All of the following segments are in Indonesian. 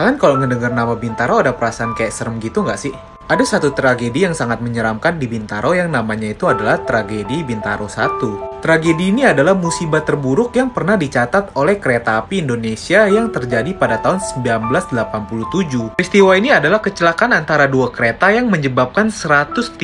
Kalian kalau ngedenger nama Bintaro ada perasaan kayak serem gitu nggak sih? Ada satu tragedi yang sangat menyeramkan di Bintaro yang namanya itu adalah tragedi Bintaro 1. Tragedi ini adalah musibah terburuk yang pernah dicatat oleh kereta api Indonesia yang terjadi pada tahun 1987. Peristiwa ini adalah kecelakaan antara dua kereta yang menyebabkan 139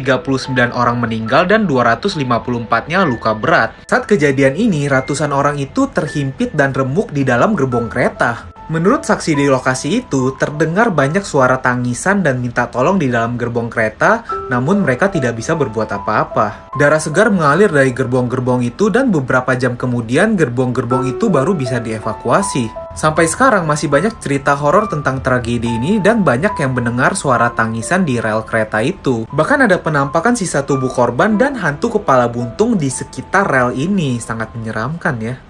orang meninggal dan 254-nya luka berat. Saat kejadian ini, ratusan orang itu terhimpit dan remuk di dalam gerbong kereta. Menurut saksi di lokasi itu, terdengar banyak suara tangisan dan minta tolong di dalam gerbong kereta, namun mereka tidak bisa berbuat apa-apa. Darah segar mengalir dari gerbong-gerbong itu dan beberapa jam kemudian gerbong-gerbong itu baru bisa dievakuasi. Sampai sekarang masih banyak cerita horor tentang tragedi ini dan banyak yang mendengar suara tangisan di rel kereta itu. Bahkan ada penampakan sisa tubuh korban dan hantu kepala buntung di sekitar rel ini. Sangat menyeramkan ya.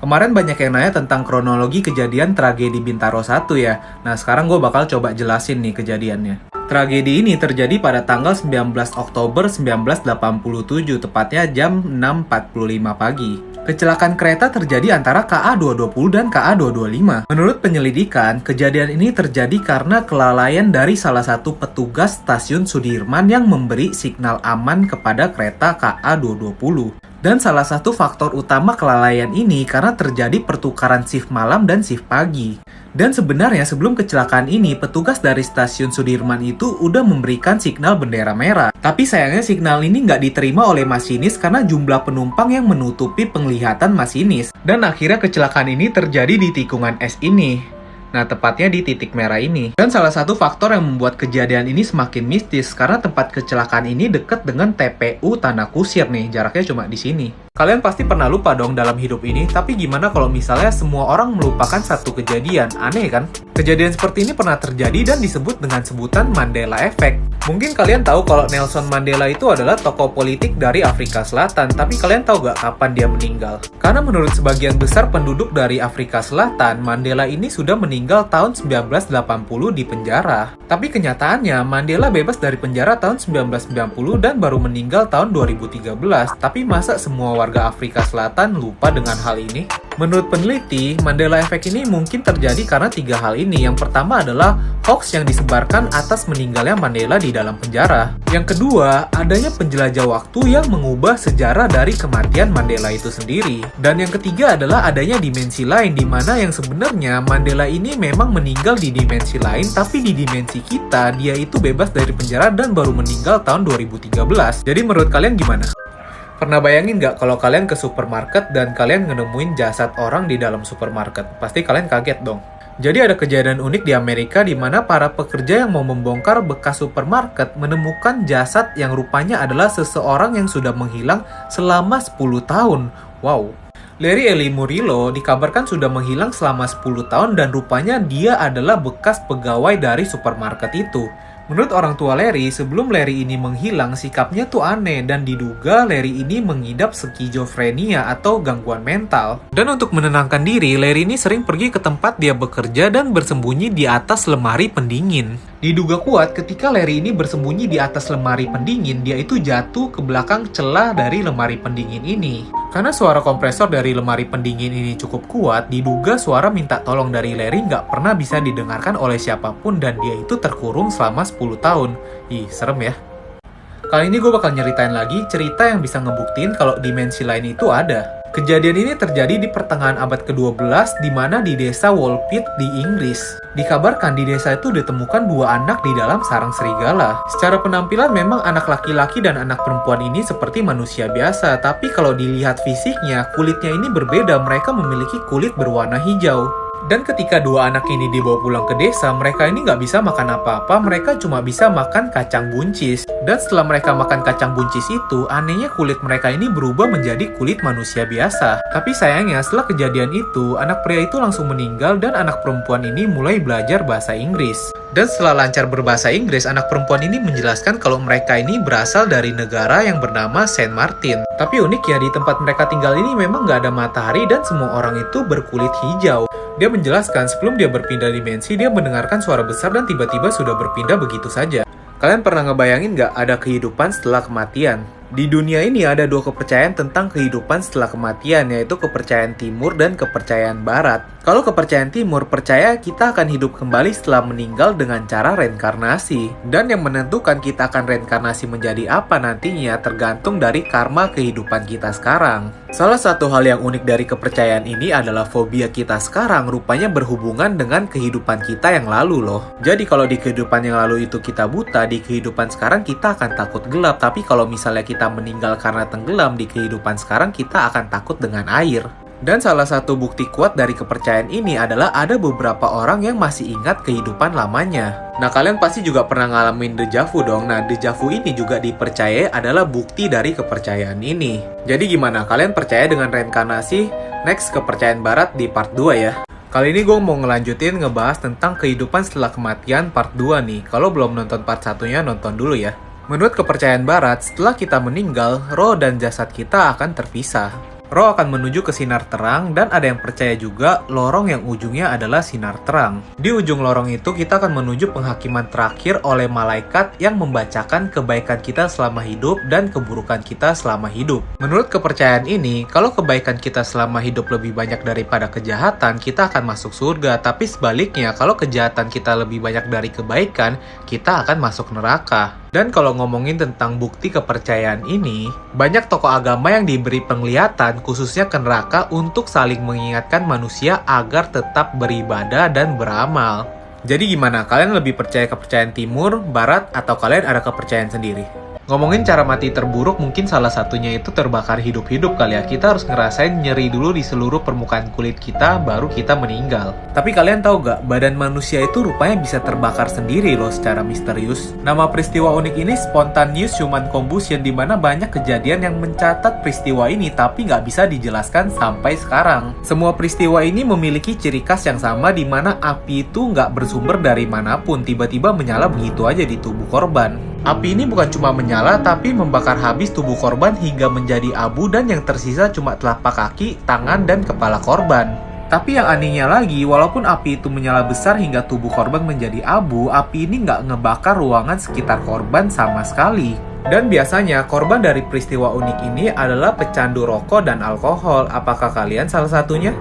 Kemarin banyak yang nanya tentang kronologi kejadian tragedi Bintaro 1 ya. Nah sekarang gue bakal coba jelasin nih kejadiannya. Tragedi ini terjadi pada tanggal 19 Oktober 1987, tepatnya jam 6.45 pagi. Kecelakaan kereta terjadi antara KA 220 dan KA 225. Menurut penyelidikan, kejadian ini terjadi karena kelalaian dari salah satu petugas stasiun Sudirman yang memberi signal aman kepada kereta KA 220. Dan salah satu faktor utama kelalaian ini karena terjadi pertukaran shift malam dan shift pagi. Dan sebenarnya sebelum kecelakaan ini, petugas dari stasiun Sudirman itu udah memberikan signal bendera merah. Tapi sayangnya signal ini nggak diterima oleh masinis karena jumlah penumpang yang menutupi penglihatan masinis. Dan akhirnya kecelakaan ini terjadi di tikungan es ini. Nah, tepatnya di titik merah ini. Dan salah satu faktor yang membuat kejadian ini semakin mistis karena tempat kecelakaan ini dekat dengan TPU Tanah Kusir nih, jaraknya cuma di sini. Kalian pasti pernah lupa dong dalam hidup ini, tapi gimana kalau misalnya semua orang melupakan satu kejadian? Aneh kan? Kejadian seperti ini pernah terjadi dan disebut dengan sebutan Mandela Effect. Mungkin kalian tahu kalau Nelson Mandela itu adalah tokoh politik dari Afrika Selatan, tapi kalian tahu gak kapan dia meninggal? Karena menurut sebagian besar penduduk dari Afrika Selatan, Mandela ini sudah meninggal tahun 1980 di penjara. Tapi kenyataannya, Mandela bebas dari penjara tahun 1990 dan baru meninggal tahun 2013. Tapi masa semua warga Afrika Selatan lupa dengan hal ini? Menurut peneliti, Mandela Effect ini mungkin terjadi karena tiga hal ini. Yang pertama adalah hoax yang disebarkan atas meninggalnya Mandela di dalam penjara. Yang kedua, adanya penjelajah waktu yang mengubah sejarah dari kematian Mandela itu sendiri. Dan yang ketiga adalah adanya dimensi lain di mana yang sebenarnya Mandela ini memang meninggal di dimensi lain, tapi di dimensi kita dia itu bebas dari penjara dan baru meninggal tahun 2013. Jadi menurut kalian gimana? Pernah bayangin nggak kalau kalian ke supermarket dan kalian nemuin jasad orang di dalam supermarket? Pasti kalian kaget dong. Jadi ada kejadian unik di Amerika di mana para pekerja yang mau membongkar bekas supermarket menemukan jasad yang rupanya adalah seseorang yang sudah menghilang selama 10 tahun. Wow. Larry Eli Murillo dikabarkan sudah menghilang selama 10 tahun dan rupanya dia adalah bekas pegawai dari supermarket itu. Menurut orang tua Larry, sebelum Larry ini menghilang, sikapnya tuh aneh dan diduga Larry ini mengidap skizofrenia atau gangguan mental. Dan untuk menenangkan diri, Larry ini sering pergi ke tempat dia bekerja dan bersembunyi di atas lemari pendingin. Diduga kuat ketika Larry ini bersembunyi di atas lemari pendingin, dia itu jatuh ke belakang celah dari lemari pendingin ini. Karena suara kompresor dari lemari pendingin ini cukup kuat, diduga suara minta tolong dari Larry nggak pernah bisa didengarkan oleh siapapun dan dia itu terkurung selama 10 tahun. Ih, serem ya. Kali ini gue bakal nyeritain lagi cerita yang bisa ngebuktiin kalau dimensi lain itu ada. Kejadian ini terjadi di pertengahan abad ke-12 di mana di desa Woolpit di Inggris. Dikabarkan di desa itu ditemukan dua anak di dalam sarang serigala. Secara penampilan memang anak laki-laki dan anak perempuan ini seperti manusia biasa, tapi kalau dilihat fisiknya, kulitnya ini berbeda, mereka memiliki kulit berwarna hijau. Dan ketika dua anak ini dibawa pulang ke desa, mereka ini nggak bisa makan apa-apa, mereka cuma bisa makan kacang buncis. Dan setelah mereka makan kacang buncis itu, anehnya kulit mereka ini berubah menjadi kulit manusia biasa. Tapi sayangnya setelah kejadian itu, anak pria itu langsung meninggal dan anak perempuan ini mulai belajar bahasa Inggris. Dan setelah lancar berbahasa Inggris, anak perempuan ini menjelaskan kalau mereka ini berasal dari negara yang bernama Saint Martin. Tapi unik ya, di tempat mereka tinggal ini memang nggak ada matahari dan semua orang itu berkulit hijau. Dia menjelaskan sebelum dia berpindah dimensi, dia mendengarkan suara besar dan tiba-tiba sudah berpindah begitu saja. Kalian pernah ngebayangin nggak ada kehidupan setelah kematian? Di dunia ini ada dua kepercayaan tentang kehidupan setelah kematian, yaitu kepercayaan timur dan kepercayaan barat. Kalau kepercayaan timur percaya kita akan hidup kembali setelah meninggal dengan cara reinkarnasi. Dan yang menentukan kita akan reinkarnasi menjadi apa nantinya tergantung dari karma kehidupan kita sekarang. Salah satu hal yang unik dari kepercayaan ini adalah fobia kita sekarang rupanya berhubungan dengan kehidupan kita yang lalu loh. Jadi kalau di kehidupan yang lalu itu kita buta, di kehidupan sekarang kita akan takut gelap. Tapi kalau misalnya kita meninggal karena tenggelam, di kehidupan sekarang kita akan takut dengan air. Dan salah satu bukti kuat dari kepercayaan ini adalah ada beberapa orang yang masih ingat kehidupan lamanya. Nah, kalian pasti juga pernah ngalamin déjà vu dong. Nah, déjà vu ini juga dipercayai adalah bukti dari kepercayaan ini. Jadi gimana? Kalian percaya dengan reinkarnasi? Next, kepercayaan barat di part 2 ya. Kali ini gue mau ngelanjutin ngebahas tentang kehidupan setelah kematian part 2 nih. Kalau belum nonton part 1-nya, nonton dulu ya. Menurut kepercayaan barat, setelah kita meninggal, roh dan jasad kita akan terpisah. Roh akan menuju ke sinar terang, dan ada yang percaya juga lorong yang ujungnya adalah sinar terang. Di ujung lorong itu kita akan menuju penghakiman terakhir oleh malaikat yang membacakan kebaikan kita selama hidup dan keburukan kita selama hidup. Menurut kepercayaan ini, kalau kebaikan kita selama hidup lebih banyak daripada kejahatan, kita akan masuk surga. Tapi sebaliknya, kalau kejahatan kita lebih banyak dari kebaikan, kita akan masuk neraka. Dan kalau ngomongin tentang bukti kepercayaan ini, banyak tokoh agama yang diberi penglihatan khususnya ke neraka untuk saling mengingatkan manusia agar tetap beribadah dan beramal. Jadi gimana? Kalian lebih percaya kepercayaan timur, barat, atau kalian ada kepercayaan sendiri? Ngomongin cara mati terburuk, mungkin salah satunya itu terbakar hidup-hidup kali ya. Kita harus ngerasain nyeri dulu di seluruh permukaan kulit kita, baru kita meninggal. Tapi kalian tahu gak, badan manusia itu rupanya bisa terbakar sendiri loh secara misterius. Nama peristiwa unik ini spontaneous human combustion, dimana banyak kejadian yang mencatat peristiwa ini tapi nggak bisa dijelaskan sampai sekarang. Semua peristiwa ini memiliki ciri khas yang sama, dimana api itu nggak bersumber dari manapun, tiba-tiba menyala begitu aja di tubuh korban. Api ini bukan cuma menyala, tapi membakar habis tubuh korban hingga menjadi abu, dan yang tersisa cuma telapak kaki, tangan, dan kepala korban. Tapi yang anehnya lagi, walaupun api itu menyala besar hingga tubuh korban menjadi abu, api ini nggak ngebakar ruangan sekitar korban sama sekali. Dan biasanya korban dari peristiwa unik ini adalah pecandu rokok dan alkohol. Apakah kalian salah satunya?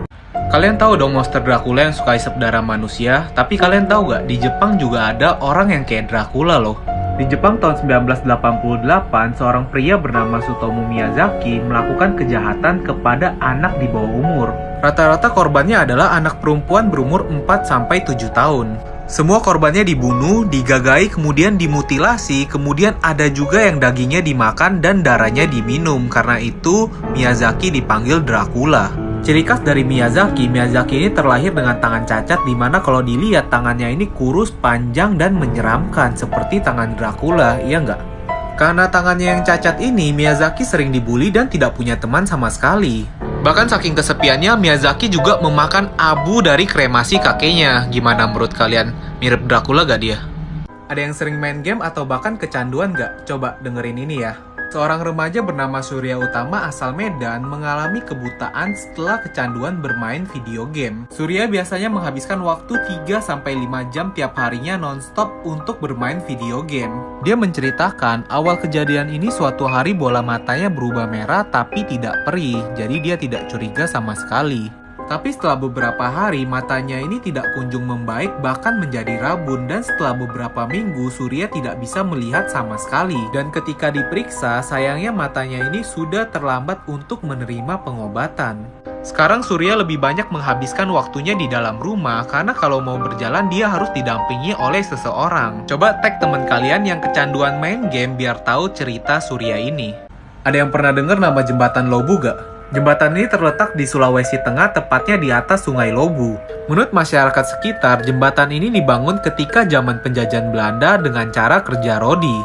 Kalian tahu dong monster Dracula yang suka isep darah manusia? Tapi kalian tahu gak, di Jepang juga ada orang yang kayak Dracula loh. Di Jepang tahun 1988, seorang pria bernama Tsutomu Miyazaki melakukan kejahatan kepada anak di bawah umur. Rata-rata korbannya adalah anak perempuan berumur 4-7 tahun. Semua korbannya dibunuh, digagai, kemudian dimutilasi, kemudian ada juga yang dagingnya dimakan dan darahnya diminum. Karena itu, Miyazaki dipanggil Dracula. Ciri khas dari Miyazaki ini terlahir dengan tangan cacat, dimana kalau dilihat tangannya ini kurus, panjang, dan menyeramkan seperti tangan Dracula, iya nggak? Karena tangannya yang cacat ini, Miyazaki sering dibully dan tidak punya teman sama sekali. Bahkan saking kesepiannya, Miyazaki juga memakan abu dari kremasi kakeknya. Gimana menurut kalian? Mirip Dracula gak dia? Ada yang sering main game atau bahkan kecanduan gak? Coba dengerin ini ya. Seorang remaja bernama Surya Utama asal Medan mengalami kebutaan setelah kecanduan bermain video game. Surya biasanya menghabiskan waktu 3-5 jam tiap harinya non-stop untuk bermain video game. Dia menceritakan awal kejadian ini suatu hari bola matanya berubah merah tapi tidak perih, jadi dia tidak curiga sama sekali. Tapi setelah beberapa hari, matanya ini tidak kunjung membaik, bahkan menjadi rabun. Dan setelah beberapa minggu, Surya tidak bisa melihat sama sekali. Dan ketika diperiksa, sayangnya matanya ini sudah terlambat untuk menerima pengobatan. Sekarang Surya lebih banyak menghabiskan waktunya di dalam rumah, karena kalau mau berjalan dia harus didampingi oleh seseorang. Coba tag teman kalian yang kecanduan main game biar tahu cerita Surya ini. Ada yang pernah dengar nama jembatan Lobu gak? Jembatan ini terletak di Sulawesi Tengah, tepatnya di atas Sungai Lobu. Menurut masyarakat sekitar, jembatan ini dibangun ketika zaman penjajahan Belanda dengan cara kerja rodi.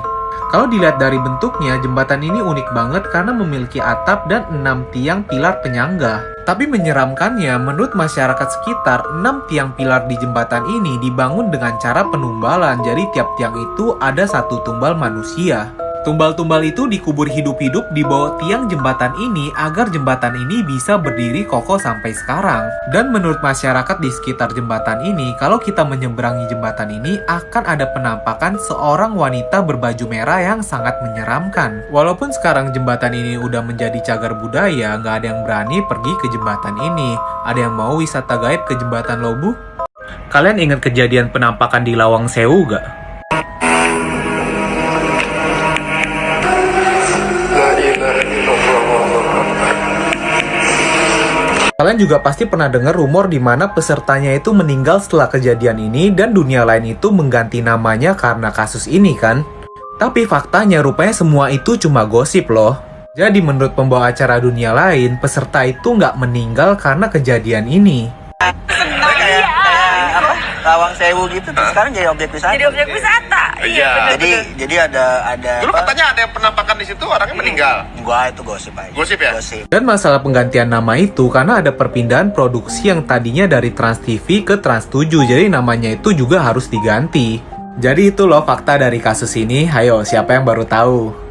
Kalau dilihat dari bentuknya, jembatan ini unik banget karena memiliki atap dan 6 tiang pilar penyangga. Tapi menyeramkannya, menurut masyarakat sekitar, 6 tiang pilar di jembatan ini dibangun dengan cara penumbalan. Jadi tiap tiang itu ada 1 tumbal manusia. Tumbal-tumbal itu dikubur hidup-hidup di bawah tiang jembatan ini agar jembatan ini bisa berdiri kokoh sampai sekarang. Dan menurut masyarakat di sekitar jembatan ini, kalau kita menyeberangi jembatan ini akan ada penampakan seorang wanita berbaju merah yang sangat menyeramkan. Walaupun sekarang jembatan ini udah menjadi cagar budaya, nggak ada yang berani pergi ke jembatan ini. Ada yang mau wisata gaib ke jembatan Lobu? Kalian ingat kejadian penampakan di Lawang Sewu gak? Kalian juga pasti pernah dengar rumor di mana pesertanya itu meninggal setelah kejadian ini dan dunia lain itu mengganti namanya karena kasus ini kan? Tapi faktanya rupanya semua itu cuma gosip loh. Jadi menurut pembawa acara dunia lain, peserta itu nggak meninggal karena kejadian ini. Kayak apa? Lawang Sewu gitu terus sekarang jadi objek wisata. Jadi objek wisata. Iya. Jadi ada Dulu katanya ada yang penampakan di situ orangnya meninggal. Enggak, itu gosip aja. Gosip ya? Gosip. Dan masalah penggantian nama itu karena ada perpindahan produksi yang tadinya dari Trans TV ke Trans 7, jadi namanya itu juga harus diganti. Jadi itu loh fakta dari kasus ini. Hayo, siapa yang baru tahu?